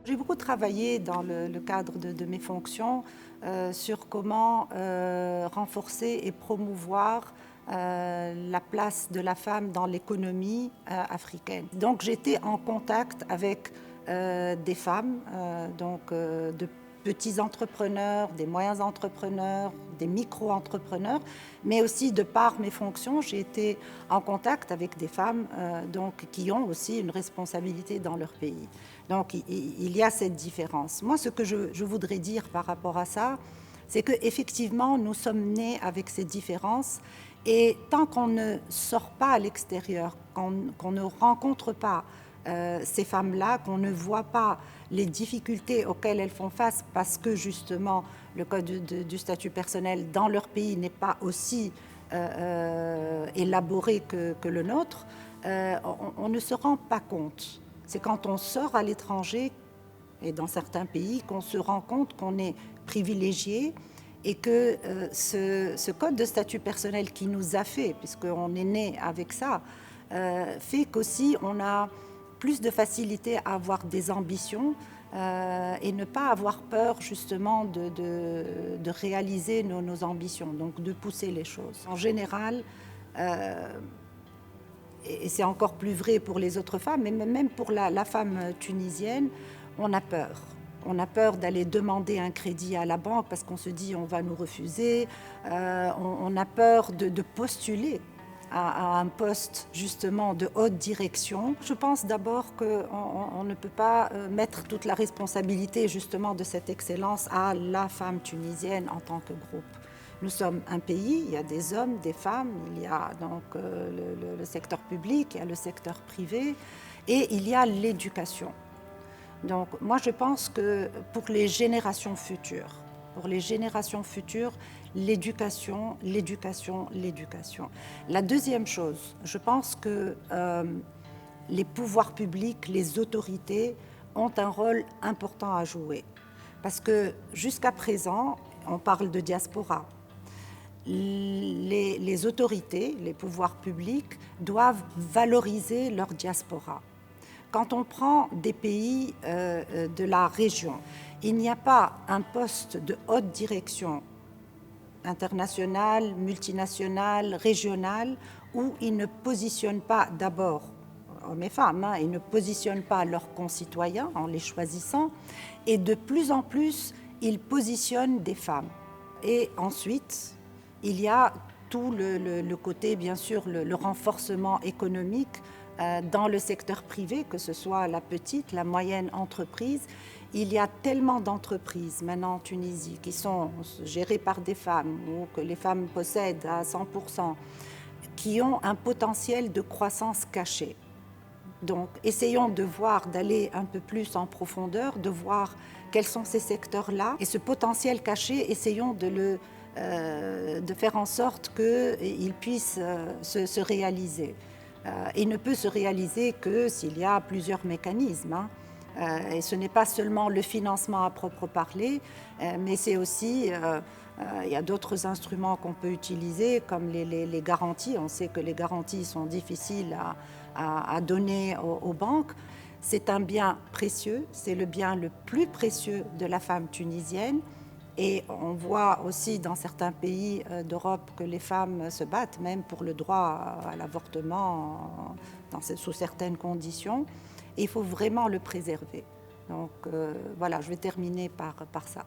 J'ai beaucoup travaillé dans le cadre de mes fonctions sur comment renforcer et promouvoir la place de la femme dans l'économie africaine. Donc j'étais en contact avec des femmes, de petits entrepreneurs, des moyens entrepreneurs, des micro-entrepreneurs, mais aussi de par mes fonctions, j'ai été en contact avec des femmes qui ont aussi une responsabilité dans leur pays. Donc il y a cette différence. Moi, ce que je voudrais dire par rapport à ça, c'est qu'effectivement, nous sommes nés avec ces différences et tant qu'on ne sort pas à l'extérieur, qu'on ne rencontre pas ces femmes-là, qu'on ne voit pas les difficultés auxquelles elles font face parce que justement le code du statut personnel dans leur pays n'est pas aussi élaboré que le nôtre, on ne se rend pas compte. C'est quand on sort à l'étranger et dans certains pays qu'on se rend compte qu'on est privilégié et que ce code de statut personnel qui nous a fait, puisqu'on est né avec ça, fait qu'aussi on a plus de facilité à avoir des ambitions et ne pas avoir peur justement de réaliser nos ambitions, donc de pousser les choses. En général, et c'est encore plus vrai pour les autres femmes, mais même pour la femme tunisienne, on a peur. On a peur d'aller demander un crédit à la banque parce qu'on se dit on va nous refuser. On a peur de postuler à un poste justement de haute direction. Je pense d'abord qu'on ne peut pas mettre toute la responsabilité justement de cette excellence à la femme tunisienne en tant que groupe. Nous sommes un pays, il y a des hommes, des femmes, il y a donc le secteur public, il y a le secteur privé et il y a l'éducation. Donc moi je pense que pour les générations futures, l'éducation, l'éducation, l'éducation. La deuxième chose, je pense que les pouvoirs publics, les autorités ont un rôle important à jouer. Parce que jusqu'à présent, on parle de diaspora. Les autorités, les pouvoirs publics doivent valoriser leur diaspora. Quand on prend des pays de la région, il n'y a pas un poste de haute direction internationale, multinationale, régionale, où ils ne positionnent pas d'abord, hommes et femmes, ils ne positionnent pas leurs concitoyens en les choisissant, et de plus en plus, ils positionnent des femmes. Et ensuite, il y a tout le côté, bien sûr, le renforcement économique dans le secteur privé, que ce soit la petite, la moyenne entreprise. Il y a tellement d'entreprises maintenant en Tunisie qui sont gérées par des femmes ou que les femmes possèdent à 100%, qui ont un potentiel de croissance caché. Donc, essayons de voir, d'aller un peu plus en profondeur, de voir quels sont ces secteurs-là. Et ce potentiel caché, essayons de faire en sorte qu'il puisse se réaliser. Il ne peut se réaliser que s'il y a plusieurs mécanismes. Et ce n'est pas seulement le financement à proprement parler, mais c'est aussi, il y a d'autres instruments qu'on peut utiliser, comme les garanties. On sait que les garanties sont difficiles à donner aux banques. C'est un bien précieux, c'est le bien le plus précieux de la femme tunisienne. Et on voit aussi dans certains pays d'Europe que les femmes se battent même pour le droit à l'avortement sous certaines conditions. Et il faut vraiment le préserver. Donc voilà, je vais terminer par ça.